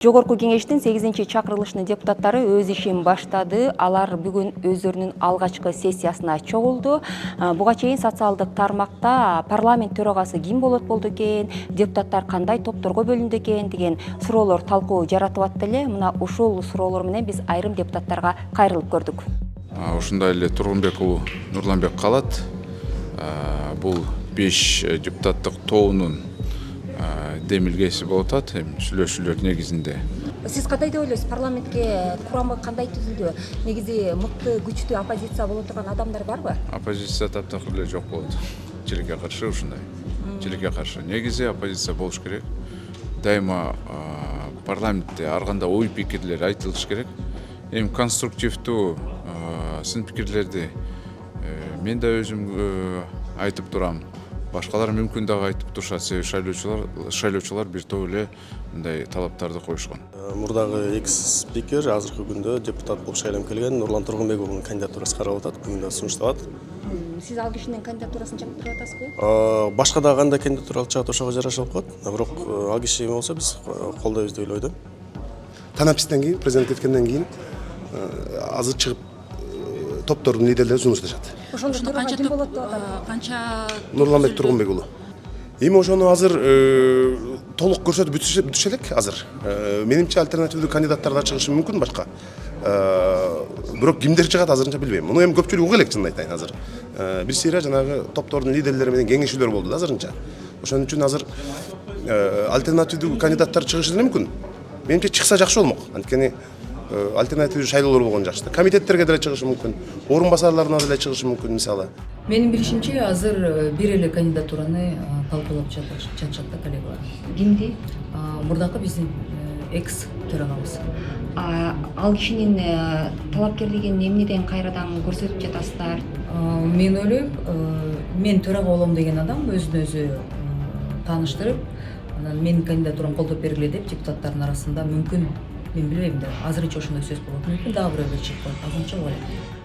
Жогорку кеңештин 8-чакырылышынын депутаттары өз ишин баштады. Алар бүгүн өздөрүнүн алгачкы сессиясына чогулду. Буга чейин социалдык тармакта парламент төрагасы ким болот экен, депутаттар кандай топторго бөлүндү экен деген суроолор талкуу жаратып атты эле. Мына ушул суроолор менен биз айрым депутаттарга кайрылып көрдүк. Ушундай эле Тургунбек уулу Нурланбек калат. Бул 5 депутаттык тоонун демилгеси болуп атат, сүйлөшүүлөр негизинде. Сиз кандай деп ойлойсуз? Парламентке курамы кандай түзүлдү? Негизи мыкты, күчтүү оппозиция боло турган адамдар барбы? Оппозиция таптакыр эле жок болот. Желекке каршы ушундай. Желекке каршы. Негизи оппозиция болуш керек. Дайыма парламентте ар кандай ой пикирлер айтылыш керек. Эми конструктивдүү сын пикирлерди мен да өзүм айтып турам. Башкалар мүмкүн дагы айтып турушат, себеби шайлоочулар бир топ эле мындай талаптарды коюшкан. Мурдагы экс-спикер азыркы күндө депутат болуп шайланып келген Нурлан Тургунбек уулунун кандидатурасы каралып атат, бүгүн да сунушталат. Сиз ал кишинин кандидатурасын жактырып атасызбы? Башка да кандай кандидатура чыгат ошого жараша болуп калат. Бирок ал киши болсо биз колдойбуз деп ойлойм. Танапистен кийин, президент кеткенден кийин азыр чыгып топтордун лидерлери сунушташат. Ошондо канча ким болот деп атат? Канча Нурланбек Тургунбек уулу. Эми ошону азыр толук көрсөтүп бүтүшө элек азыр. Менимче альтернативдүү кандидаттар да чыгышы мүмкүн башка. Бирок кимдер чыгат азырынча билбейм. Муну эми көпчүлүк угу элек, чынын айтайын азыр. Бир сыйра жанагы топтордун лидерлери менен кеңешүүлөр болду да азырынча. Ошон үчүн азыр альтернативдүү кандидаттар чыгышы деле мүмкүн. Менимче чыкса жакшы болмок. Анткени альтернативдүү шайлоолор болгон жакшы. Комитеттерге деле чыгышы мүмкүн. Орун басарларына деле чыгышы мүмкүн мисалы. Менин билишимче азыр бир эле кандидатураны талкуулап жатышат да коллегалар. Кимди? Мурдакы биздин экс төрагабыз. Ал кишинин талапкерлигин эмнеден кайрадан көрсөтүп жатасыздар? Мен ойлойм, мен төрага болом деген адам өзүн өзү тааныштырып, анан менин кандидатурам колдоп бергиле деп депутаттардын арасында мүмкүн, мен билбейм да, азырынча ошондой сөз болот. Мүмкүн дагы бирөөлөр чыгып коет, азырынча ооба элек.